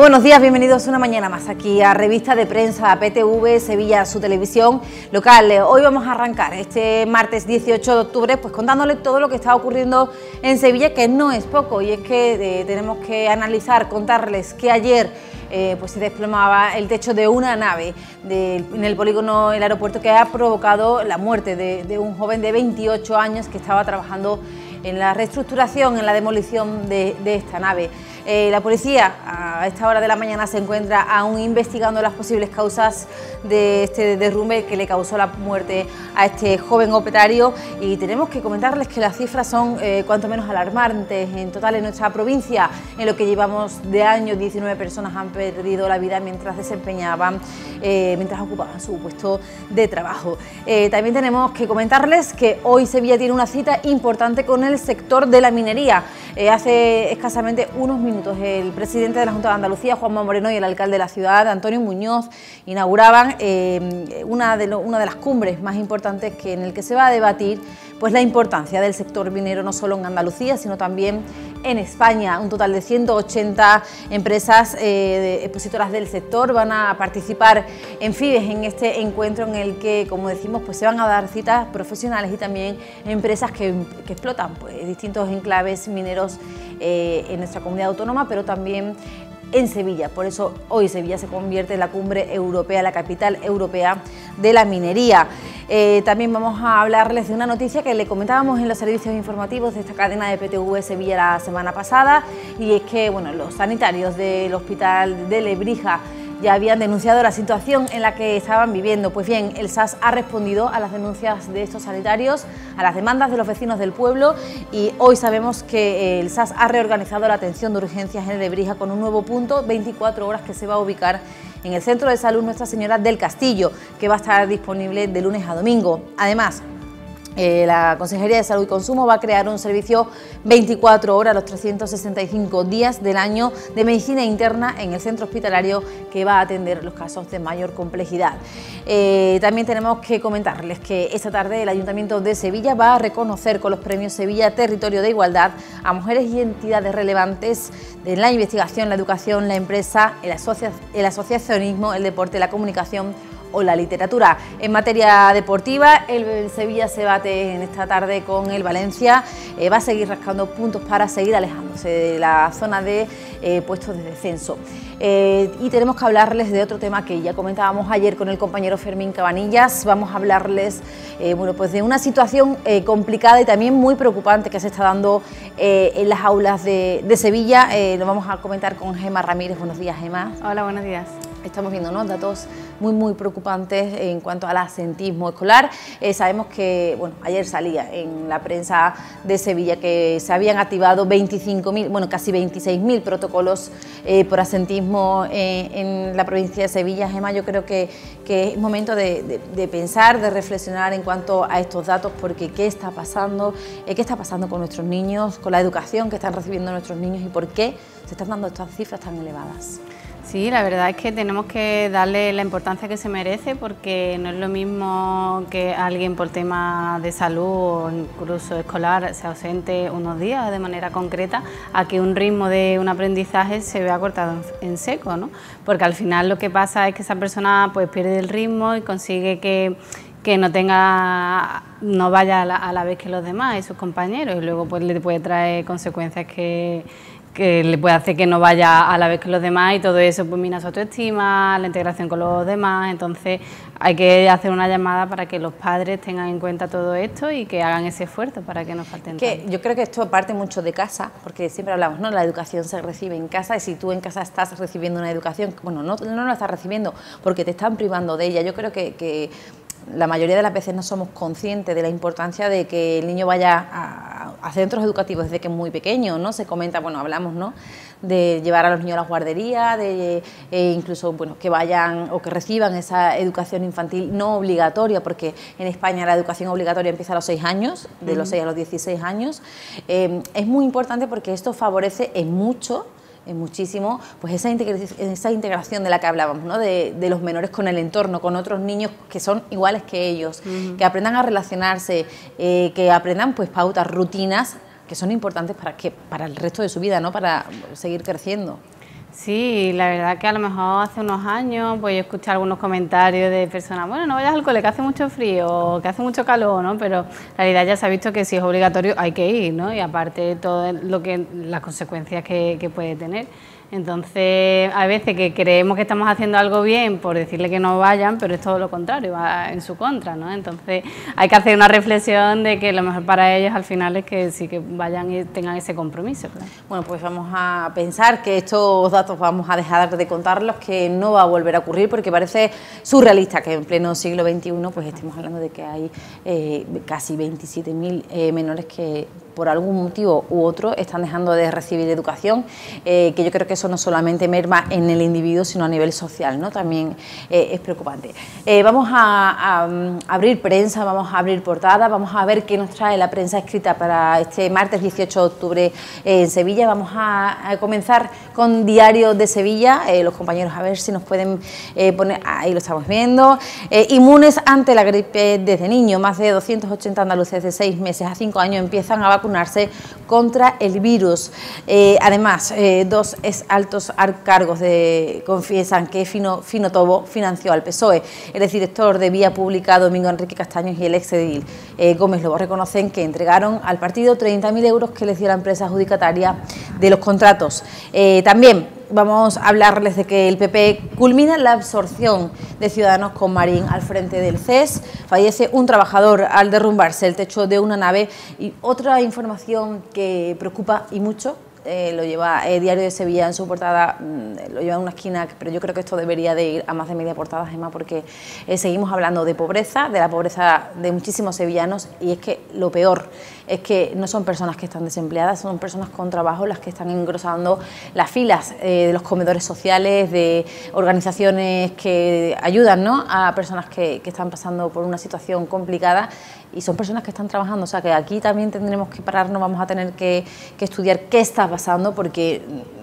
Muy buenos días, bienvenidos una mañana más aquí a Revista de Prensa PTV Sevilla, su televisión local. Hoy vamos a arrancar este martes 18 de octubre pues contándoles todo lo que está ocurriendo en Sevilla, que no es poco, y es que tenemos que analizar, contarles que ayer pues se desplomaba el techo de una nave en el polígono del aeropuerto, que ha provocado la muerte de un joven de 28 años que estaba trabajando en la reestructuración, en la demolición de esta nave. La policía a esta hora de la mañana se encuentra aún investigando las posibles causas de este derrumbe que le causó la muerte a este joven operario, y tenemos que comentarles que las cifras son cuanto menos alarmantes. En total, en nuestra provincia, en lo que llevamos de año, 19 personas han perdido la vida mientras ocupaban su puesto de trabajo. También tenemos que comentarles que hoy Sevilla tiene una cita importante con el sector de la minería. Hace escasamente unos minutos el presidente de la Junta de Andalucía, Juanma Moreno, y el alcalde de la ciudad, Antonio Muñoz, inauguraban una de las cumbres más importantes en el que se va a debatir pues la importancia del sector minero, no solo en Andalucía, sino también en España. Un total de 180 empresas expositoras del sector van a participar en FIBES, en este encuentro en el que, como decimos, pues se van a dar citas profesionales y también empresas que explotan pues distintos enclaves mineros en nuestra comunidad autónoma, pero también en Sevilla. Por eso hoy Sevilla se convierte en la cumbre europea, la capital europea de la minería. También vamos a hablarles de una noticia que le comentábamos en los servicios informativos de esta cadena de PTV Sevilla la semana pasada, y es que los sanitarios del hospital de Lebrija ya habían denunciado la situación en la que estaban viviendo. Pues bien, el SAS ha respondido a las denuncias de estos sanitarios, a las demandas de los vecinos del pueblo, y hoy sabemos que el SAS ha reorganizado la atención de urgencias en Lebrija con un nuevo punto 24 horas que se va a ubicar en el Centro de Salud Nuestra Señora del Castillo, que va a estar disponible de lunes a domingo. Además, la Consejería de Salud y Consumo va a crear un servicio 24 horas los 365 días del año de medicina interna en el centro hospitalario, que va a atender los casos de mayor complejidad. También tenemos que comentarles que esta tarde el Ayuntamiento de Sevilla va a reconocer con los premios Sevilla Territorio de Igualdad a mujeres y entidades relevantes en la investigación, la educación, la empresa, el asociacionismo, el deporte, la comunicación o la literatura. En materia deportiva, el Sevilla se bate en esta tarde con el Valencia, va a seguir rascando puntos para seguir alejándose de la zona de puestos de descenso. Y tenemos que hablarles de otro tema que ya comentábamos ayer con el compañero Fermín Cabanillas. Vamos a hablarles pues de una situación complicada y también muy preocupante que se está dando en las aulas de Sevilla. Lo vamos a comentar con Gemma Ramírez. Buenos días, Gemma. Hola, buenos días. Estamos viendo datos muy preocupantes en cuanto al absentismo escolar. Sabemos que ayer salía en la prensa de Sevilla que se habían activado 25.000, casi 26.000 protocolos por absentismo en la provincia de Sevilla. Gemma, yo creo que es momento de pensar, de reflexionar en cuanto a estos datos, porque ¿qué está pasando? ¿Qué está pasando con nuestros niños, con la educación que están recibiendo nuestros niños, y por qué se están dando estas cifras tan elevadas? Sí, la verdad es que tenemos que darle la importancia que se merece, porque no es lo mismo que alguien por tema de salud o incluso escolar se ausente unos días de manera concreta, a que un ritmo de un aprendizaje se vea cortado en seco, ¿no? Porque al final lo que pasa es que esa persona pues pierde el ritmo y consigue que no vaya a la vez que los demás y sus compañeros, y luego pues le puede traer consecuencias que le puede hacer que no vaya a la vez que los demás, y todo eso pues mina su autoestima, la integración con los demás. Entonces hay que hacer una llamada para que los padres tengan en cuenta todo esto y que hagan ese esfuerzo para que no falten. Yo creo que esto parte mucho de casa, porque siempre hablamos, la educación se recibe en casa, y si tú en casa estás recibiendo una educación, no la estás recibiendo porque te están privando de ella. Yo creo que la mayoría de las veces no somos conscientes de la importancia de que el niño vaya a centros educativos desde que es muy pequeño, ¿no? Se comenta, hablamos, de llevar a los niños a las guarderías, incluso que vayan o que reciban esa educación infantil no obligatoria, porque en España la educación obligatoria empieza a los 6 años, de los 6 a los 16 años. Es muy importante porque esto favorece muchísimo pues esa integración de la que hablábamos, ¿no? De los menores con el entorno, con otros niños que son iguales que ellos, que aprendan a relacionarse, que aprendan pues pautas, rutinas que son importantes para el resto de su vida, ¿no? Para seguir creciendo. Sí, la verdad que a lo mejor hace unos años pues yo escuché algunos comentarios de personas, bueno, no vayas al cole que hace mucho frío, que hace mucho calor, ¿no? Pero en realidad ya se ha visto que si es obligatorio hay que ir, ¿no? Y aparte todo las consecuencias que puede tener. Entonces, a veces que creemos que estamos haciendo algo bien por decirle que no vayan, pero es todo lo contrario, va en su contra, ¿no? Entonces, hay que hacer una reflexión de que lo mejor para ellos al final es que sí que vayan y tengan ese compromiso, claro. Bueno, pues vamos a pensar que estos datos vamos a dejar de contarlos, que no va a volver a ocurrir, porque parece surrealista que en pleno siglo XXI pues estemos hablando de que hay casi 27.000 menores que por algún motivo u otro están dejando de recibir educación, que yo creo que eso no solamente merma en el individuo, sino a nivel social, ¿no? También es preocupante. Vamos a abrir prensa, vamos a abrir portada, vamos a ver qué nos trae la prensa escrita para este martes 18 de octubre en Sevilla. Vamos a comenzar con Diario de Sevilla, los compañeros a ver si nos pueden poner, ahí lo estamos viendo, inmunes ante la gripe desde niño, más de 280 andaluces de 6 meses a 5 años empiezan a vacunarse contra el virus. Además, dos altos cargos confiesan que Fino Tobo financió al PSOE. El exdirector de Vía Pública, Domingo Enrique Castaños, y el exedil Gómez Lobo reconocen que entregaron al partido 30.000 euros que les dio la empresa adjudicataria de los contratos. También vamos a hablarles de que el PP culmina la absorción de Ciudadanos con Marín al frente del CES. Fallece un trabajador al derrumbarse el techo de una nave. Y otra información que preocupa y mucho, lo lleva Diario de Sevilla en su portada, lo lleva en una esquina, pero yo creo que esto debería de ir a más de media portada, Gemma, porque seguimos hablando de pobreza, de la pobreza de muchísimos sevillanos, y es que lo peor es que no son personas que están desempleadas, son personas con trabajo las que están engrosando las filas de los comedores sociales, de organizaciones que ayudan, ¿no?, a personas que están pasando por una situación complicada, y son personas que están trabajando. O sea que aquí también tendremos que pararnos, vamos a tener que estudiar qué está pasando, porque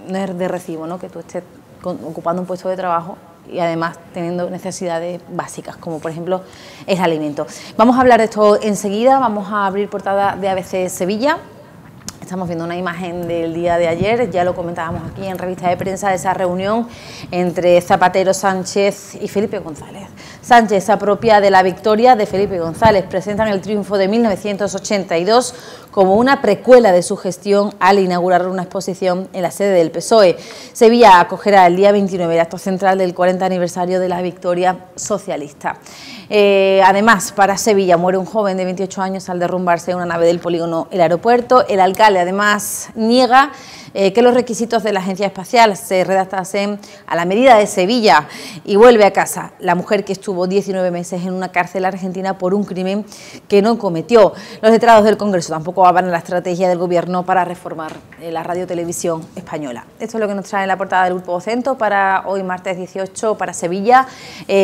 no es de recibo, ¿no?, que tú estés ocupando un puesto de trabajo y además teniendo necesidades básicas, como por ejemplo el alimento. Vamos a hablar de esto enseguida. Vamos a abrir portada de ABC Sevilla. Estamos viendo una imagen del día de ayer, ya lo comentábamos aquí en revista de prensa, de esa reunión entre Zapatero, Sánchez y Felipe González. Sánchez se apropia de la victoria de Felipe González, presentan el triunfo de 1982 como una precuela de su gestión al inaugurar una exposición en la sede del PSOE. Sevilla acogerá el día 29 el acto central del 40 aniversario de la victoria socialista. Además, para Sevilla muere un joven de 28 años al derrumbarse una nave del polígono El Aeropuerto. El alcalde además niega que los requisitos de la Agencia Espacial se redactasen a la medida de Sevilla, y vuelve a casa la mujer que estuvo 19 meses en una cárcel argentina por un crimen que no cometió. Los letrados del Congreso tampoco avalan la estrategia del Gobierno para reformar la radiotelevisión española. Esto es lo que nos trae en la portada del Grupo Vocento para hoy martes 18 para Sevilla.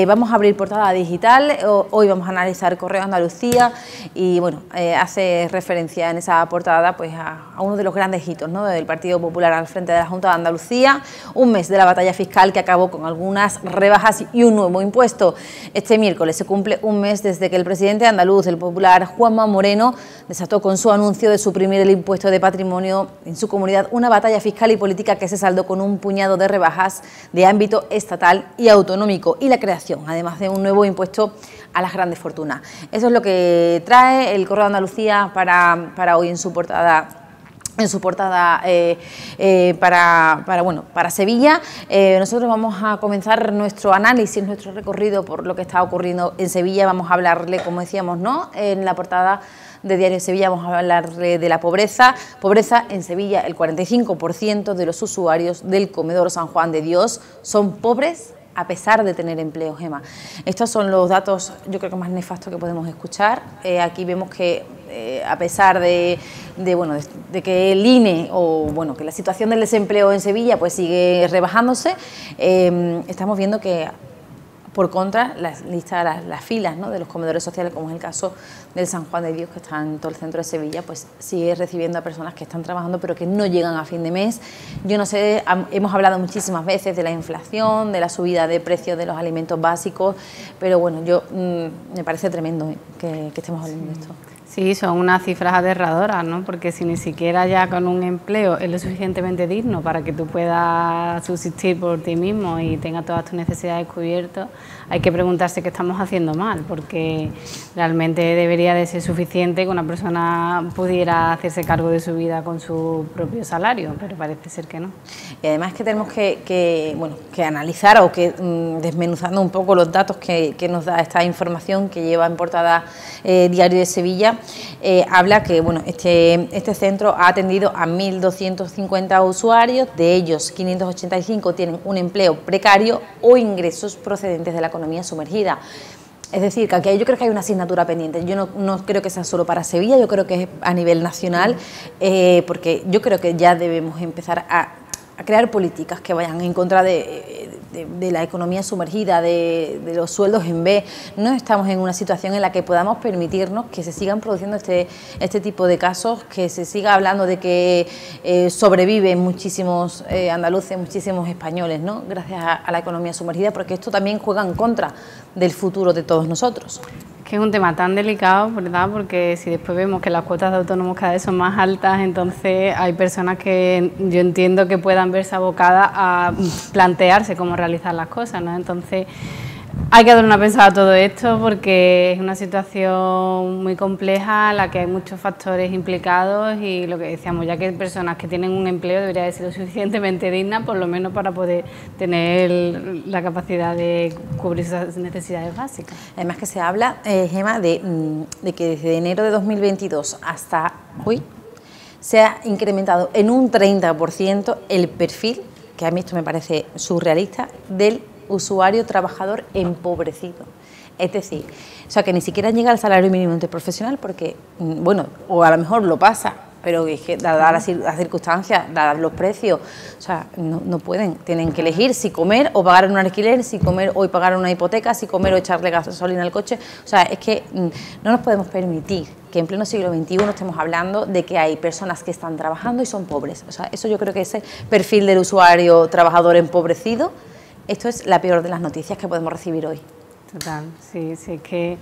Vamos a abrir portada digital. Hoy vamos a analizar Correo Andalucía y bueno, hace referencia en esa portada pues a uno de los grandes hitos, ¿no?, del Partido Popular al frente de la Junta de Andalucía, un mes de la batalla fiscal que acabó con algunas rebajas y un nuevo impuesto. Este miércoles se cumple un mes desde que el presidente andaluz, el popular Juanma Moreno, desató con su anuncio de suprimir el impuesto de patrimonio en su comunidad, una batalla fiscal y política que se saldó con un puñado de rebajas de ámbito estatal y autonómico y la creación, además de un nuevo impuesto a las grandes fortunas. Eso es lo que trae el Correo de Andalucía para hoy en su portada. Para Sevilla. Nosotros vamos a comenzar nuestro análisis, nuestro recorrido por lo que está ocurriendo en Sevilla. Vamos a hablarle, como decíamos, ¿no?, en la portada de Diario de Sevilla, vamos a hablarle de la pobreza. Pobreza en Sevilla, el 45% de los usuarios del comedor San Juan de Dios son pobres a pesar de tener empleo, Gemma. Estos son los datos, yo creo que más nefastos que podemos escuchar. Aquí vemos que a pesar de que el INE que la situación del desempleo en Sevilla pues sigue rebajándose, estamos viendo que por contra las filas, ¿no?, de los comedores sociales, como es el caso del San Juan de Dios, que está en todo el centro de Sevilla, pues sigue recibiendo a personas que están trabajando pero que no llegan a fin de mes. Yo no sé, hemos hablado muchísimas veces de la inflación, de la subida de precios de los alimentos básicos, pero bueno, me parece tremendo que estemos hablando de esto. Sí, son unas cifras aterradoras, ¿no? Porque si ni siquiera ya con un empleo es lo suficientemente digno para que tú puedas subsistir por ti mismo y tengas todas tus necesidades cubiertas, hay que preguntarse qué estamos haciendo mal, porque realmente debería de ser suficiente que una persona pudiera hacerse cargo de su vida con su propio salario, pero parece ser que no. Y además que tenemos que analizar o que desmenuzando un poco los datos que nos da esta información que lleva en portada Diario de Sevilla, habla que bueno, este centro ha atendido a 1.250 usuarios, de ellos 585 tienen un empleo precario o ingresos procedentes de la economía sumergida. Es decir, que aquí yo creo que hay una asignatura pendiente. Yo no creo que sea solo para Sevilla, yo creo que es a nivel nacional, porque yo creo que ya debemos empezar a crear políticas que vayan en contra de la economía sumergida, de los sueldos en B. No estamos en una situación en la que podamos permitirnos que se sigan produciendo este tipo de casos, que se siga hablando de que sobreviven muchísimos andaluces, muchísimos españoles, ¿no? Gracias a la economía sumergida, porque esto también juega en contra del futuro de todos nosotros. Que es un tema tan delicado, ¿verdad? Porque si después vemos que las cuotas de autónomos cada vez son más altas, entonces hay personas que yo entiendo que puedan verse abocadas a plantearse cómo realizar las cosas, ¿no? Entonces hay que dar una pensada a todo esto porque es una situación muy compleja en la que hay muchos factores implicados y lo que decíamos, ya que hay personas que tienen un empleo debería de ser lo suficientemente digna, por lo menos para poder tener la capacidad de cubrir sus necesidades básicas. Además que se habla, Gemma, de que desde enero de 2022 hasta hoy se ha incrementado en un 30% el perfil, que a mí esto me parece surrealista, del usuario trabajador empobrecido. Es decir, o sea, que ni siquiera llega al salario mínimo interprofesional porque, bueno, o a lo mejor lo pasa, pero es que dadas las circunstancias, dadas los precios, o sea, no pueden, tienen que elegir si comer o pagar un alquiler, si comer o pagar una hipoteca, si comer o echarle gasolina al coche. O sea, es que no nos podemos permitir que en pleno siglo XXI estemos hablando de que hay personas que están trabajando y son pobres. O sea, eso yo creo que ese perfil del usuario trabajador empobrecido, esto es la peor de las noticias que podemos recibir hoy. Total, sí, es que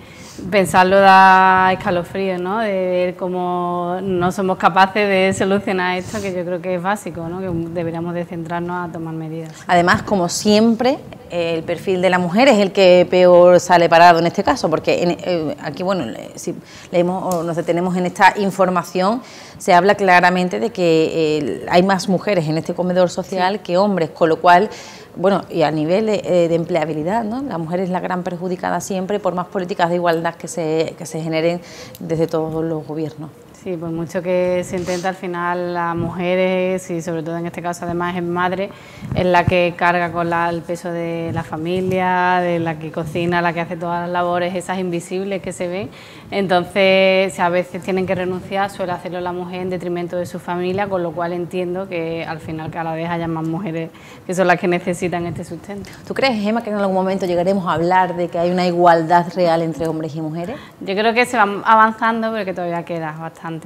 pensarlo da escalofrío, ¿no? De ver cómo no somos capaces de solucionar esto, que yo creo que es básico, ¿no? Que deberíamos de centrarnos a tomar medidas. Además, como siempre, el perfil de la mujer es el que peor sale parado en este caso, porque aquí, bueno, si leemos o nos detenemos en esta información, se habla claramente de que hay más mujeres en este comedor social que hombres, con lo cual, bueno, y a nivel de empleabilidad, ¿no? La mujer es la gran perjudicada siempre por más políticas de igualdad que se generen desde todos los gobiernos. Sí, pues mucho que se intenta, al final las mujeres, y sobre todo en este caso además es madre, es la que carga con el peso de la familia, de la que cocina, la que hace todas las labores esas invisibles que se ven. Entonces, si a veces tienen que renunciar, suele hacerlo la mujer en detrimento de su familia, con lo cual entiendo que al final cada vez haya más mujeres que son las que necesitan este sustento. ¿Tú crees, Gemma, que en algún momento llegaremos a hablar de que hay una igualdad real entre hombres y mujeres? Yo creo que se va avanzando, pero que todavía queda bastante.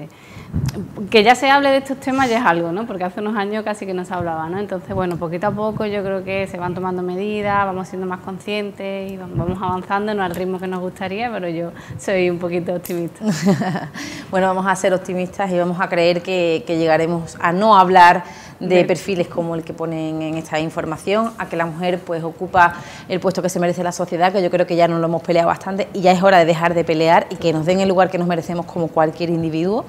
Que ya se hable de estos temas ya es algo, ¿no? Porque hace unos años casi que no se hablaba, ¿no? Entonces, bueno, poquito a poco yo creo que se van tomando medidas, vamos siendo más conscientes y vamos avanzando, no al ritmo que nos gustaría, pero yo soy un poquito optimista. Bueno, vamos a ser optimistas y vamos a creer que llegaremos a no hablar de perfiles como el que ponen en esta información, a que la mujer pues ocupa el puesto que se merece la sociedad, que yo creo que ya nos lo hemos peleado bastante y ya es hora de dejar de pelear y que nos den el lugar que nos merecemos como cualquier individuo.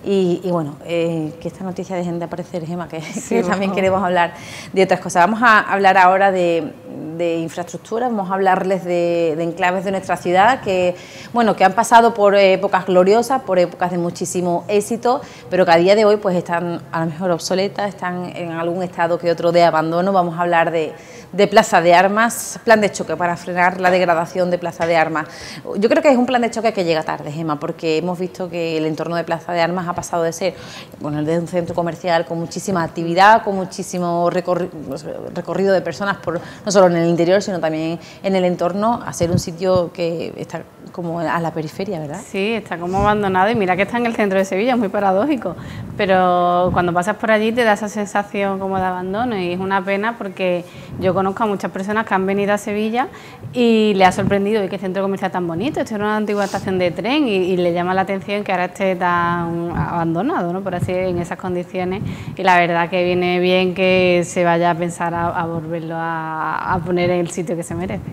Y bueno, que esta noticia dejen de aparecer, Gemma, que también queremos hablar de otras cosas. Vamos a hablar ahora de infraestructura, vamos a hablarles de enclaves de nuestra ciudad que, bueno, que han pasado por épocas gloriosas, por épocas de muchísimo éxito, pero que a día de hoy pues están a lo mejor obsoletas, están en algún estado que otro de abandono. Vamos a hablar de Plaza de Armas, plan de choque para frenar la degradación de Plaza de Armas. Yo creo que es un plan de choque que llega tarde, Gemma, porque hemos visto que el entorno de Plaza de Armas ha pasado de ser, bueno, de un centro comercial con muchísima actividad, con muchísimo recorrido de personas, no solo en el interior, sino también en el entorno, a ser un sitio que está como a la periferia, ¿verdad? Sí, está como abandonado y mira que está en el centro de Sevilla, es muy paradójico, pero cuando pasas por allí te da esa sensación como de abandono y es una pena porque yo conozco a muchas personas que han venido a Sevilla y le ha sorprendido que centro comercial tan bonito, esto era una antigua estación de tren y le llama la atención que ahora esté tan abandonado, ¿no? Por así, en esas condiciones, y la verdad que viene bien que se vaya a pensar a volverlo a poner en el sitio que se merece.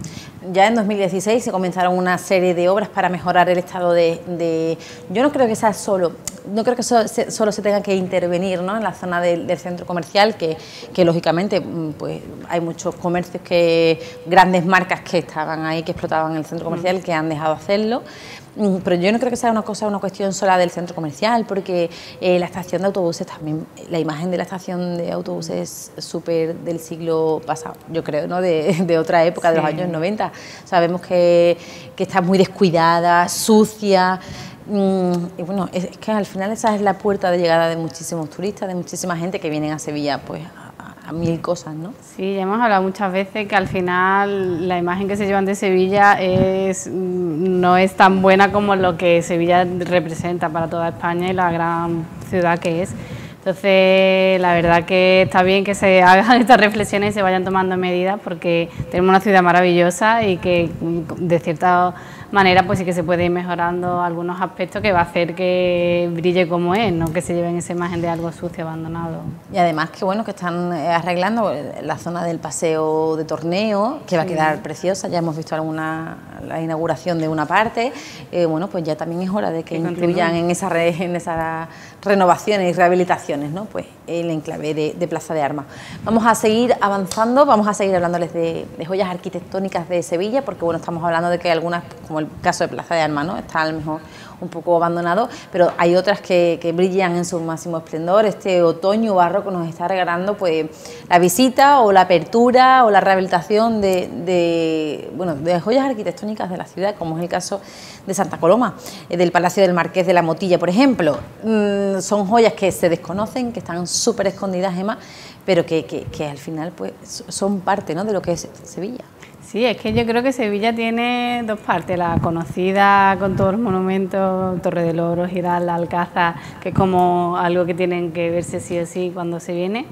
Ya en 2016 se comenzaron una serie de obras para mejorar el estado yo no creo que sea solo se tenga que intervenir, ¿no?, en la zona del centro comercial, que lógicamente pues hay muchos comercios, grandes marcas que estaban ahí, que explotaban el centro comercial, que han dejado de hacerlo. Pero yo no creo que sea una cuestión sola del centro comercial, porque la estación de autobuses también, la imagen de la estación de autobuses es súper del siglo pasado, yo creo, ¿no?, de otra época, de los años 90. Sabemos que está muy descuidada, sucia. Y bueno, es que al final esa es la puerta de llegada de muchísimos turistas, de muchísima gente que vienen a Sevilla pues a mil cosas, ¿no? Sí, ya hemos hablado muchas veces que al final la imagen que se llevan de Sevilla no es tan buena como lo que Sevilla representa para toda España y la gran ciudad que es. Entonces, la verdad que está bien que se hagan estas reflexiones y se vayan tomando medidas, porque tenemos una ciudad maravillosa y que de cierta manera pues sí que se puede ir mejorando algunos aspectos que va a hacer que brille como es, no que se lleven esa imagen de algo sucio, abandonado. Y además que bueno, que están arreglando la zona del paseo de Torneo, que va a quedar preciosa. Ya hemos visto la inauguración de una parte. Bueno, pues ya también es hora de que incluyan en esas renovaciones y rehabilitaciones, ¿no?, pues el enclave de Plaza de Armas. Vamos a seguir avanzando, vamos a seguir hablándoles de joyas arquitectónicas de Sevilla, porque bueno, estamos hablando de que algunas, como el caso de Plaza de Armas, ¿no?, está a lo mejor un poco abandonado, pero hay otras que brillan en su máximo esplendor. Este otoño barroco nos está regalando pues la visita o la apertura o la rehabilitación de joyas arquitectónicas de la ciudad, como es el caso de Santa Coloma, del Palacio del Marqués de la Motilla, por ejemplo. Son joyas que se desconocen, que están súper escondidas, Gemma, pero que al final pues son parte, ¿no?, de lo que es Sevilla. Sí, es que yo creo que Sevilla tiene dos partes, la conocida con todos los monumentos, Torre del Oro, Giral, la Alcázar, que es como algo que tienen que verse sí o sí cuando se viene,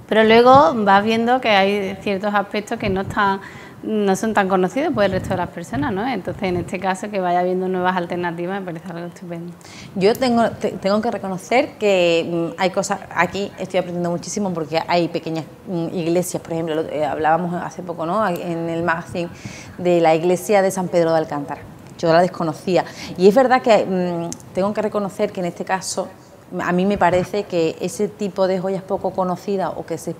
pero luego vas viendo que hay ciertos aspectos que no son tan conocidos por el resto de las personas, ¿no? Entonces, en este caso, que vaya habiendo nuevas alternativas me parece algo estupendo. Yo tengo que reconocer que hay cosas, aquí estoy aprendiendo muchísimo, porque hay pequeñas iglesias, por ejemplo, hablábamos hace poco, ¿no?, en el magazine de la iglesia de San Pedro de Alcántara. Yo la desconocía, y es verdad que tengo que reconocer que en este caso a mí me parece que ese tipo de joyas poco conocidas o que se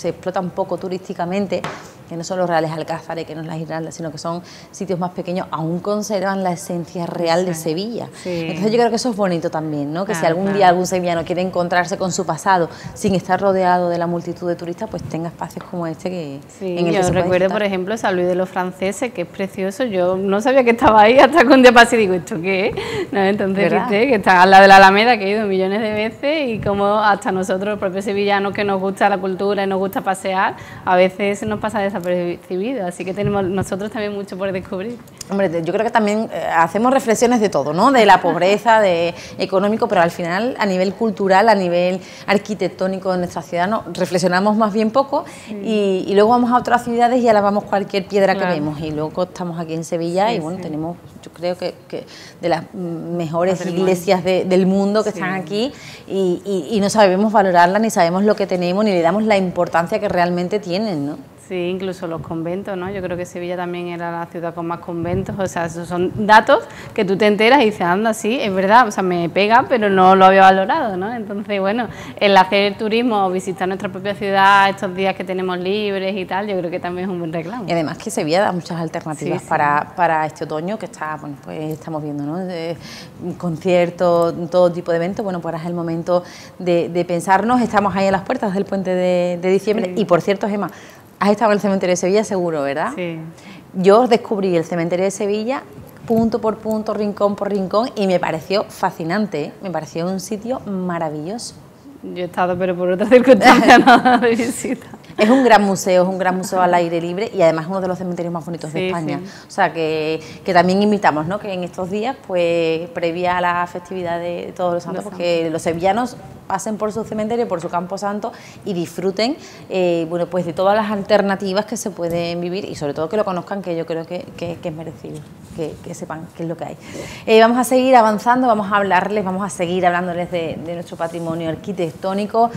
explotan poco turísticamente, que no son los reales alcázares, que no es la Giralda, sino que son sitios más pequeños, aún conservan la esencia real de Sevilla. Sí. Entonces yo creo que eso es bonito también, ¿no?, que si algún día algún sevillano quiere encontrarse con su pasado sin estar rodeado de la multitud de turistas, pues tenga espacios como este en el que se recuerdo, por ejemplo, San Luis de los Franceses, que es precioso. Yo no sabía que estaba ahí hasta que un día pasé y digo, ¿esto qué es? No, entonces viste que está al lado de la Alameda, que he ido millones de veces, y como hasta nosotros, los propios sevillanos, que nos gusta la cultura y nos gusta pasear, a veces nos pasa desapercibido, así que tenemos nosotros también mucho por descubrir. Hombre, yo creo que también hacemos reflexiones de todo, ¿no?, de la pobreza, de económico, pero al final a nivel cultural, a nivel arquitectónico de nuestra ciudad, no, reflexionamos más bien poco, y luego vamos a otras ciudades y alabamos cualquier piedra que vemos, y luego estamos aquí en Sevilla y bueno, tenemos, yo creo que de las mejores iglesias del mundo que están aquí, y no sabemos valorarlas, ni sabemos lo que tenemos, ni le damos la importancia que realmente tienen, ¿no? Sí, incluso los conventos, ¿no? Yo creo que Sevilla también era la ciudad con más conventos, o sea, esos son datos que tú te enteras y dices, anda, sí, es verdad, o sea, me pega, pero no lo había valorado, ¿no? Entonces, bueno, el hacer turismo o visitar nuestra propia ciudad estos días que tenemos libres y tal, yo creo que también es un buen reclamo. Y además que Sevilla da muchas alternativas para este otoño, que está, bueno, pues estamos viendo, ¿no?, conciertos, todo tipo de eventos. Bueno, pues ahora es el momento de pensarnos. Estamos ahí a las puertas del puente de diciembre, y por cierto, Gemma, has estado en el cementerio de Sevilla seguro, ¿verdad? Sí. Yo descubrí el cementerio de Sevilla punto por punto, rincón por rincón, y me pareció fascinante, ¿eh? Me pareció un sitio maravilloso. Yo he estado, pero por otras circunstancias nada de visita. Es un gran museo al aire libre, y además uno de los cementerios más bonitos de España. Sí. O sea, que también invitamos, ¿no?, que en estos días, pues previa a la festividad de Todos los Santos, porque los sevillanos pasen por su cementerio, por su camposanto y disfruten bueno, pues de todas las alternativas que se pueden vivir y sobre todo que lo conozcan, que yo creo que es merecido, que sepan qué es lo que hay. Vamos a seguir avanzando, vamos a seguir hablándoles de nuestro patrimonio arquitectónico.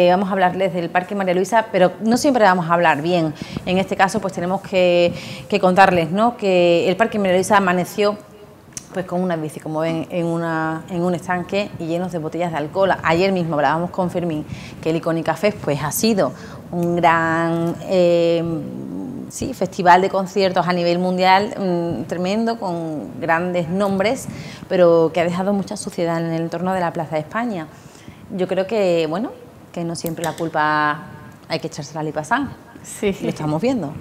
Vamos a hablarles del Parque María Luisa, pero no siempre vamos a hablar bien. En este caso, pues tenemos que contarles, ¿no?, que el Parque María Luisa amaneció pues con una bici, como ven, en un estanque y llenos de botellas de alcohol. Ayer mismo hablábamos con Fermín que el Icónica Fest pues ha sido un gran festival de conciertos a nivel mundial, tremendo, con grandes nombres, pero que ha dejado mucha suciedad en el entorno de la Plaza de España. Yo creo que, bueno, que no siempre la culpa hay que echársela a Lipasán. Sí. Lo estamos viendo.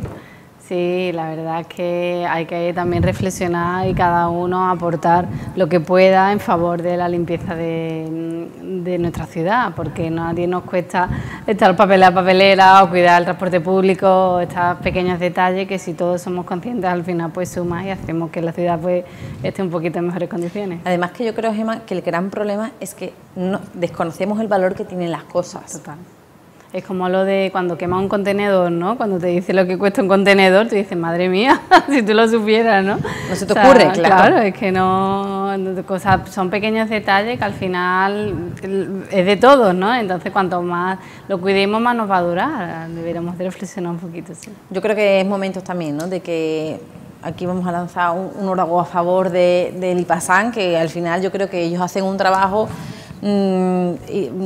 Sí, la verdad es que hay que también reflexionar y cada uno aportar lo que pueda en favor de la limpieza de nuestra ciudad, porque nadie nos cuesta estar papelera o cuidar el transporte público, estos pequeños detalles que si todos somos conscientes al final pues suma y hacemos que la ciudad pues esté un poquito en mejores condiciones. Además que yo creo, Gemma, que el gran problema es que no desconocemos el valor que tienen las cosas. Total. Es como lo de cuando quemas un contenedor, ¿no? Cuando te dice lo que cuesta un contenedor, tú dices, madre mía, si tú lo supieras, ¿no? No se te ocurre, claro. Claro, es que no, son pequeños detalles que al final es de todos, ¿no? Entonces, cuanto más lo cuidemos, más nos va a durar. Deberíamos de reflexionar un poquito, sí. Yo creo que es momentos también, ¿no?, de que aquí vamos a lanzar un oráculo a favor de Lipasán, que al final yo creo que ellos hacen un trabajo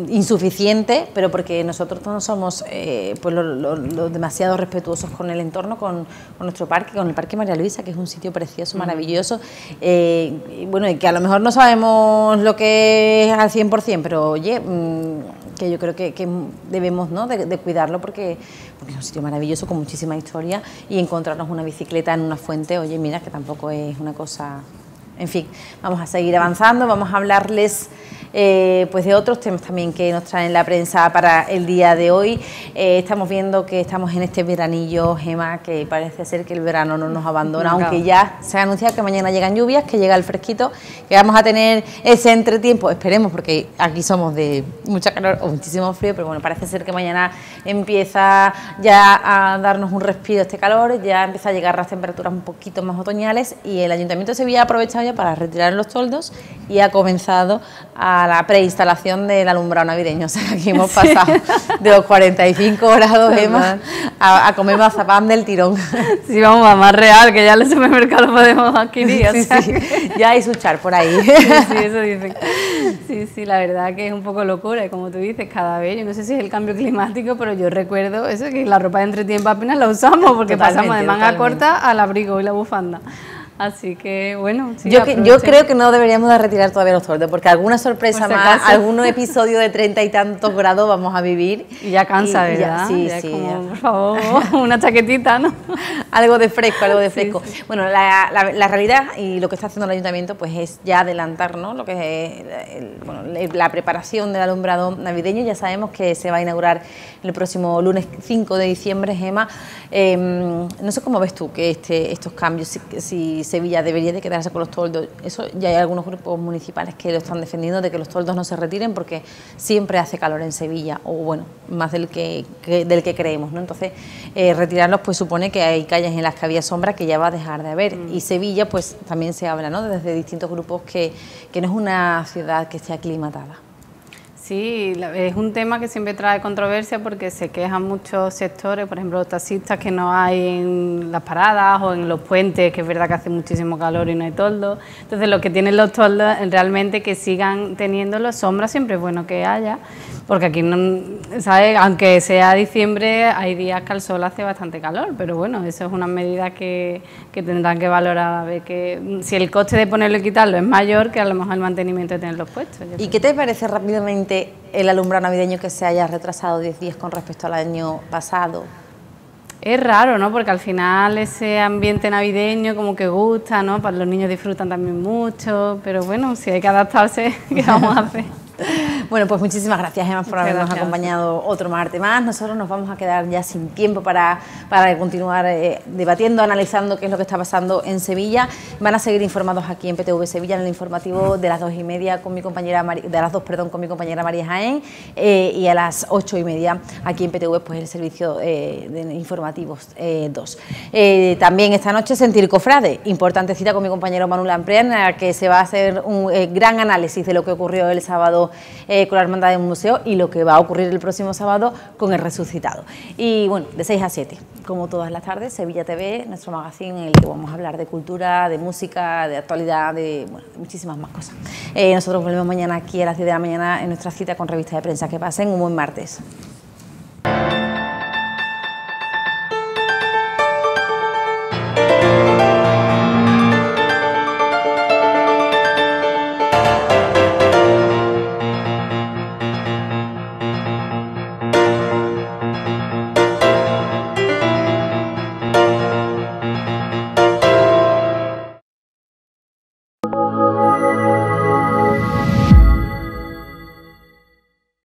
insuficiente, pero porque nosotros no somos pues los demasiado respetuosos con el entorno, con nuestro parque, con el Parque María Luisa, que es un sitio precioso, maravilloso, y bueno, y que a lo mejor no sabemos lo que es al 100%, pero oye, que yo creo que debemos, ¿no?, de cuidarlo porque es un sitio maravilloso con muchísima historia, y encontrarnos una bicicleta en una fuente, oye, mira, que tampoco es una cosa. En fin, vamos a seguir avanzando, vamos a hablarles pues de otros temas también que nos traen la prensa para el día de hoy. Estamos viendo que estamos en este veranillo, Gemma, que parece ser que el verano no nos abandona, aunque ya se ha anunciado que mañana llegan lluvias, que llega el fresquito, que vamos a tener ese entretiempo, esperemos, porque aquí somos de mucha calor o muchísimo frío, pero bueno, parece ser que mañana empieza ya a darnos un respiro este calor, ya empieza a llegar las temperaturas un poquito más otoñales, y el Ayuntamiento de Sevilla ha aprovechado ya para retirar los toldos y ha comenzado a la preinstalación del alumbrado navideño. O sea, aquí hemos pasado de los 45 grados, Gemma, a comer mazapán del tirón. Sí, vamos, a más real, que ya en el supermercado lo podemos adquirir. Sí, o sea, sí, ya hay su char por ahí. Sí, eso dicen. Sí, la verdad que es un poco locura, y como tú dices, cada vez, yo no sé si es el cambio climático, pero yo recuerdo eso, que la ropa de entretiempo apenas la usamos, porque pasamos de manga corta al abrigo y la bufanda. Así que, bueno, sí, yo creo que no deberíamos de retirar todavía los toldos, porque alguna sorpresa más, algún episodio de 30 y tantos grados vamos a vivir. Y ya cansa, ¿verdad? Sí, ya sí. Como, ya. Por favor, una chaquetita, ¿no? Algo de fresco, algo de fresco. Sí. Bueno, la realidad y lo que está haciendo el Ayuntamiento pues es ya adelantar, ¿no?, lo que es la preparación del alumbrado navideño. Ya sabemos que se va a inaugurar el próximo lunes 5 de diciembre, Gemma. No sé cómo ves tú que estos cambios, si Sevilla debería de quedarse con los toldos. Eso ya hay algunos grupos municipales que lo están defendiendo, de que los toldos no se retiren porque siempre hace calor en Sevilla, o bueno, más del que creemos, ¿no? Entonces, retirarlos pues supone que hay calles en las que había sombra que ya va a dejar de haber. Y Sevilla pues también se habla, ¿no?, desde distintos grupos que no es una ciudad que esté aclimatada. Sí, es un tema que siempre trae controversia porque se quejan muchos sectores, por ejemplo, los taxistas, que no hay en las paradas o en los puentes, que es verdad que hace muchísimo calor y no hay toldos. Entonces, los que tienen los toldos, realmente que sigan teniéndolos, sombra siempre es bueno que haya, porque aquí, ¿sabes?, aunque sea diciembre, hay días que al sol hace bastante calor, pero bueno, eso es una medida que tendrán que valorar, a ver que si el coste de ponerlo y quitarlo es mayor que a lo mejor el mantenimiento de tenerlos puestos. ¿Y qué te parece rápidamente el alumbrado navideño que se haya retrasado 10 días con respecto al año pasado? Es raro, ¿no?, porque al final ese ambiente navideño como que gusta, ¿no?, para los niños disfrutan también mucho, pero bueno, si hay que adaptarse, ¿qué vamos a hacer? Bueno, pues muchísimas gracias, Gemma, por habernos acompañado otro martes más. Nosotros nos vamos a quedar ya sin tiempo para continuar debatiendo, analizando qué es lo que está pasando en Sevilla. Van a seguir informados aquí en PTV Sevilla, en el informativo de las 2:30 con mi compañera con mi compañera María Jaén, y a las 8:30 aquí en PTV, pues el servicio de informativos 2. También esta noche Sentir Cofrade, importante cita con mi compañero Manu Lamprén, en la que se va a hacer un gran análisis de lo que ocurrió el sábado con la Hermandad del Museo y lo que va a ocurrir el próximo sábado con el Resucitado. Y bueno, de 6 a 7, como todas las tardes, Sevilla TV, nuestro magazine en el que vamos a hablar de cultura, de música, de actualidad, de muchísimas más cosas. Nosotros volvemos mañana aquí a las 10 de la mañana en nuestra cita con Revista de Prensa. Que pasen un buen martes.